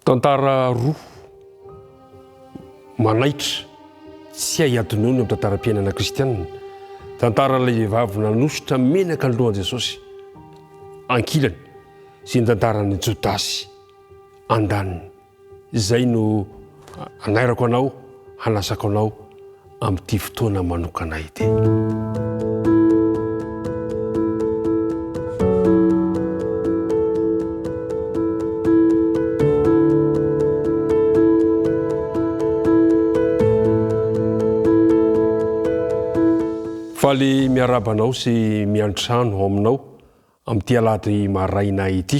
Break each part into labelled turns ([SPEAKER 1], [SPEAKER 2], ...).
[SPEAKER 1] Tantara roa manaitra tsy hay atonony amin'ny tantaram-piainana kristianina. Tantaran'ilay vehivavy nanositra menaka ny lohan'i Jesosy ankilany sy ny tantaran'ny Jodasy andaniny. Izay no anairako anao, hanasako anao amin'ity fotoana manokana ity. Faly miarabanao sy miantrano aminao amin'ity alahady maraina ity,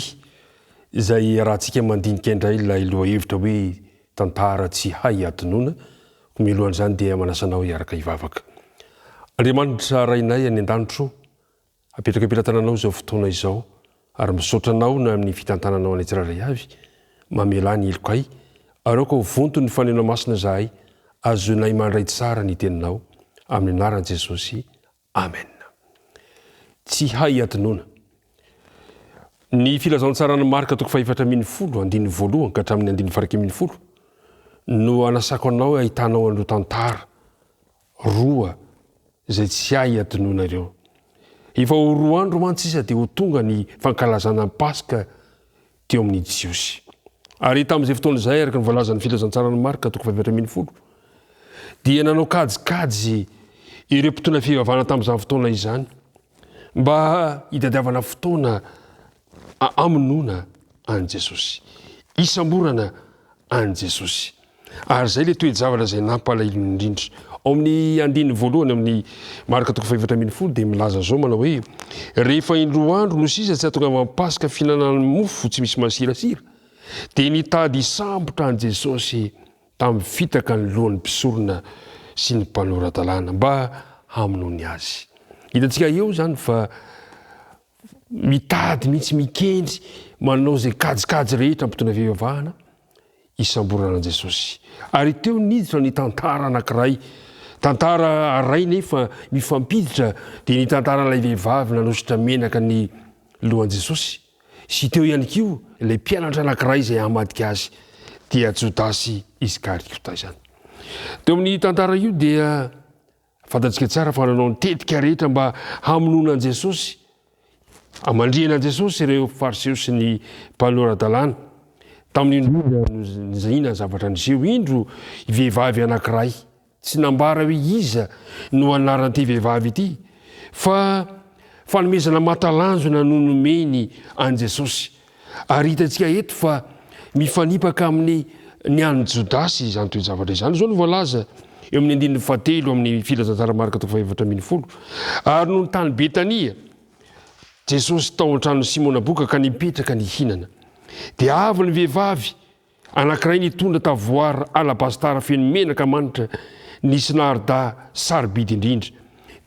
[SPEAKER 1] izay rahantsika mandinika indray ilay lohahevitra hoe tantara tsy hay atonona. Milohan'izany dia manasanao hiaraka hivavaka. Andriamanitra rainay any an-danitro, apetraka ampelantananao izao fotoana izao ary misaotra anao na amin'ny fitantananao any tsirairay avy, mamela ny ilokay, aroka ho vonto ny fanena masina zahay, azonay mandray tsara ny teninao amin'ny anaran'i Jesosy. Amen. Tsy hay atonona. Ny filazantsarana Marka 4:40 ka hatramin'ny 9:10 no anasako anao ahitanao an'ireo tantara roa izay tsy hay atonona ireo. Efa ho 2 andro mantsy isa dia ho tonga ny fankalazana ny Paska teo amin'ny Jiosy. Ary tamin'izay fotoana izay araka ny voalazan'ny filazantsarana Marka 4:40 dia nanao kajikajy ireo mpitondra fivavahana tamin'izany fotoana izany mba hitadiavana fotoana amonoana an Jesosy, isamborana an Jesosy. Ary izay ilay toe-javatra izay nampalahelo indrindra. Ao amin'ny 1 amin'ny Marka 4:40 dia milaza zao manao hoe rehefa indroa andro no sisa tsy atonga amin'ny Paska fihinanana mofo tsy misy masirasira, dia nitady isambotra an Jesosy tamin'ny fitaka ny lohan'ny mpisorona sy ny mpanorandalàna mba hamonoany azy. Hitantsika eo zany fa mitady mihitsy mikendry manao izay kajikajy rehetra mpitondra fivavahana isamborana an Jesosy. Ary teo niditra ny tantara anankiray, tantara aray nefa mifampiditra, dia ny tantaran'ilay vehivavy nanositra menaka ny lohan'i Jesosy. Sy teo ihany koa ilay mpianatra anankiray izay hamadika azy, dia Jodasy Iskariota izany. Teo amin'ny tantara io dia fantatsika tsara fa nanao nitetika rehetra mba hamonoana an Jesosy, hamandrihana an Jesosy ireo fariseo sy ny mpanoran-dalàna. Tamin'indrindra nizahina zavatra niseho indro vehivavy anankiray, tsy nambara hoe iza no anaran'ity vehivavy ity, fa fanomezana matalanjona no nomeny an Jesosy. Ary hitantsika eto fa mifanipaka amin'ny an'ny Jodasy izany toe-javatra izany. Izao no voalaza eo amin'ny 7 amin'ny filazantsarana Marka 4:40. Ary no tany Betania, Jesosy tao an-tranon'i Simona boka ka nipetraka ny hinana. Dia avy ny vehivavy anankiray nitondra tavoara alabastara feno menaka manitra nisy narda sarobidy indrindra.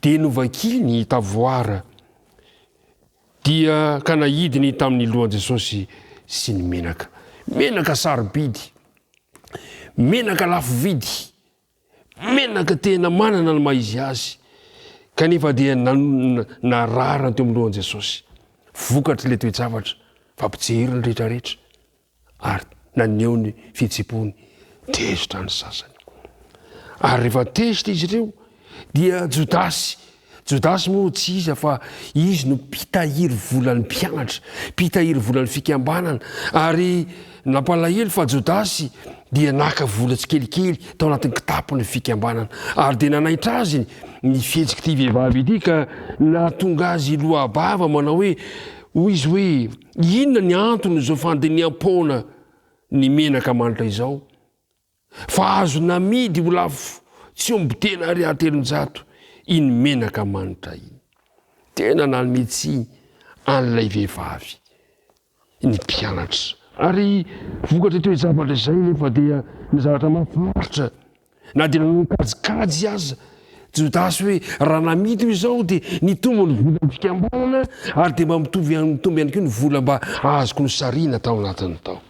[SPEAKER 1] Dia novakiny ny tavoara dia ka nahidiny tamin'ny lohan'i Jesosy sy ny menaka. Menaka sarobidy, menaka lafo vidy, menaka tena manana ny maizy azy, kanefa dia nararana teo amin'ny lohan'i Jesosy. Vokatra ilay toe-javatra, fampijery ny rehetrarehetra ary naneho ny fihetseham-pony, tezitra ny sasany. Ary rehefa tezitra izy ireo dia Jodasy moa tsy iza fa izy no mpitahiry volan'ny mpianatra, mpitahiry volan'ny fikambanana. Ary nampalahelo fa Jodasy dia naka vola tsikelikely tao anatin'ny kitapon'ny fikambanana, ary dia nanaitra azy ny fihetsiky ity vehivavy ity ka nahatonga azy lohabava manao hoe hoy izy hoe inona ny antony izao fandiniam-poana ny menaka manitra izao, fa azo namidy ho lafo tsy omby tena ariary 300 iny menaka manitra iny. Tena nanome tsiny an'ilay vehivavy ny mpianatra. Ary vokatra toe-javatra izay nefa dia ny zavatra mahafinaritra, na dia nanao kajikajy aza Jodasy hoe raha namidy izao dia nitombo ny volan'ny fikambanana, ary dia mba mitombo ihany koa ny vola mba azoko nosariana tao anatiny tao.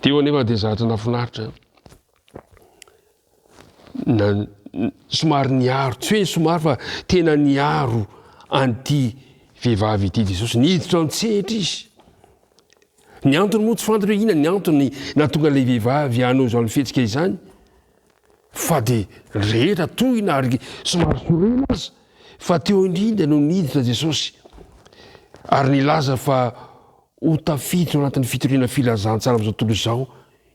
[SPEAKER 1] Teo anefa dia zavatra nafinaritra, somary niaro, tsy hoe somary fa tena niaro an'ity vehivavy ity Jesosy, niditra an-tsehatra izy. ny antony moa tsy fantatra hoe ina ny antony natonga ilay vehivavy anao zao ny fihetsika izany fa dia rehetra tohina ary somary sorena azy fa teo indrindra no niditra Jesosy ary nilaza fa ho tafiditra ao anatin'ny fitoriana filazantsara amin'izao tontolo izao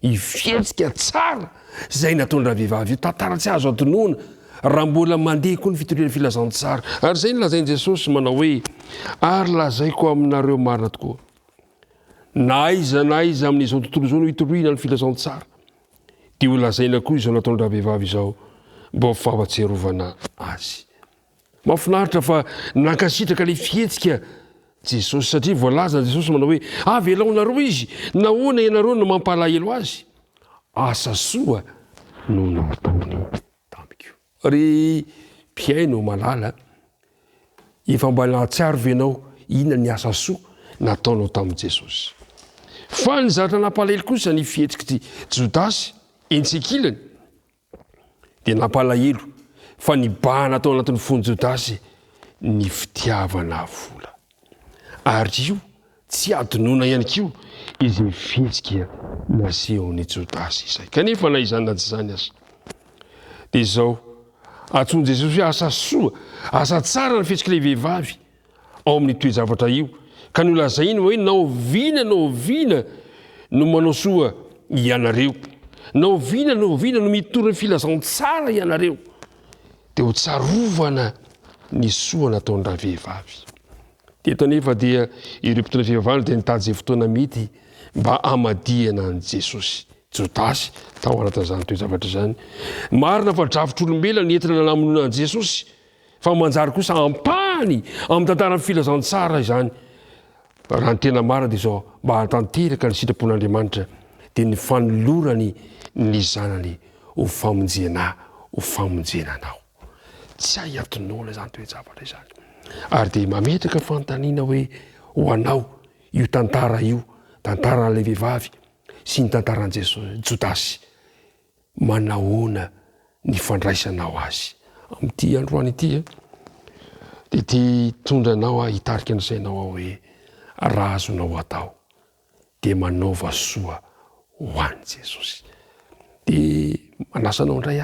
[SPEAKER 1] hifihetsika tsara izay nataon'ny vehivavy io tantara tsy azo atonoana raha mbola mandeha koa ny fitoriana filazantsara ary izay nilazain'i Jesosy manao hoe ary lazaiko aminareo marina tokoa na aiza amin'izao tontolo izao no hitoriana ny filazantsara dia ho lazaina koa izao nataon'ny vehivavy izao mba fahatsiarovana azy. Mahafinaritra fa nankasitraka ilay fihetsika Jesosy satria voalaza Jesosy manao hoe avelaonareo izy nahoana ianareo no mampalahelo azy asa soa no nataony tamiko. Ry mpiaino malala efa mba nahatsiaro venao inona ny asa soa nataonao tamin'i Jesosy fa ny zavatra nampalahelo kosa ny fihetsika Jodasy entsekilany dia nampalahelo fa ny bahana atao anatin'ny fony Jodasy ny fitiavana vola ary io tsy adonona ihany koa izy mifihetsika nasehon'ny Jodasy izay kanefa na izany na tsy izany aza dia izao antsoiny Jesosy hoe asa soa asa tsara ny fihetsika ilay vehivavy ao amin'ny toe-javatra io ka ny lazainy hoe naoviana no manao soa ianareo naoviana no mitoriny filazantsara ianareo dia ho tsarovana ny soa nataon'ny vehivavy. Teto anefa dia ireo mpitondra fivavahana dia nitady izay fotoana mety mba hamadihana an' Jesosy. Jodasy tao anatin'izany toe-javatra izany marina fa dravitr'olombelona ny entina namonina an' Jesosy fa manjary kosa ampany amin'ny tantaran'ny filazantsara izany raha ny tena marina dia izao mba hatanteraka ny sitrapon'Andriamanitra dia ny fanolorany ny zanany ho famonjena anao tsy ahatonoana izany toe-javatra izany ary dia mametraka fantaniana hoe ho anao io tantaran'ilay vehivavy sy ny tantaran'i Jesosy Jodasy manahoana ny fandraisanao azy amin'ity androany ity dia ty tondranao hitarika ny sainao ao hoe raha azonao atao dia manaova soa ho an'i Jesosy dia manasanao indray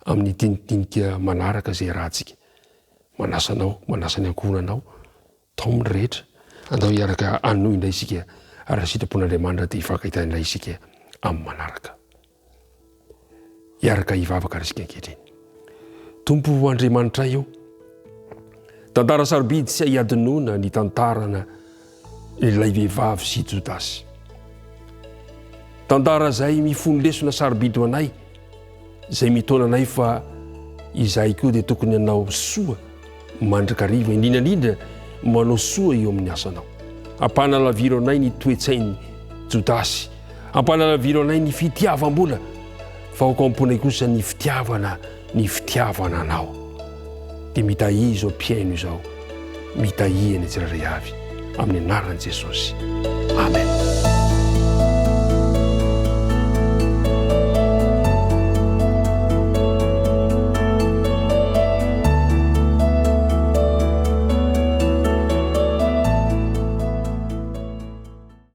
[SPEAKER 1] amin'ny tinidinika manaraka izay rahantsika manasany ankohonanao tao amin'ny rehetra andao hiaraka anoy indray isika raha sitrapon'Andriamanitra dia hifankahitana indray isika amin'ny manaraka hiaraka hivavaka raha isika ankehitriny. Tompo Andriamanitra io tantara sarobidy tsy hiadinoana ny tantarana ilay vehivavy sy Jodasy tantara izay mifono lesona sarobidy ho anay izay mitona anay fa izahay koa dia tokony hanao soa mandrakariva indrindrandrindra manao soa eo amin'ny asanao ampanalaviro anay ny toetsainy Jodasy ampanalaviro anay ny fitiavam-bola fa hokamponay kosa ny fitiavana anao dia mitahi izao mpiaino izao mitahi any tsirairay avy amin'ny anaran'i Jesosy. Amen.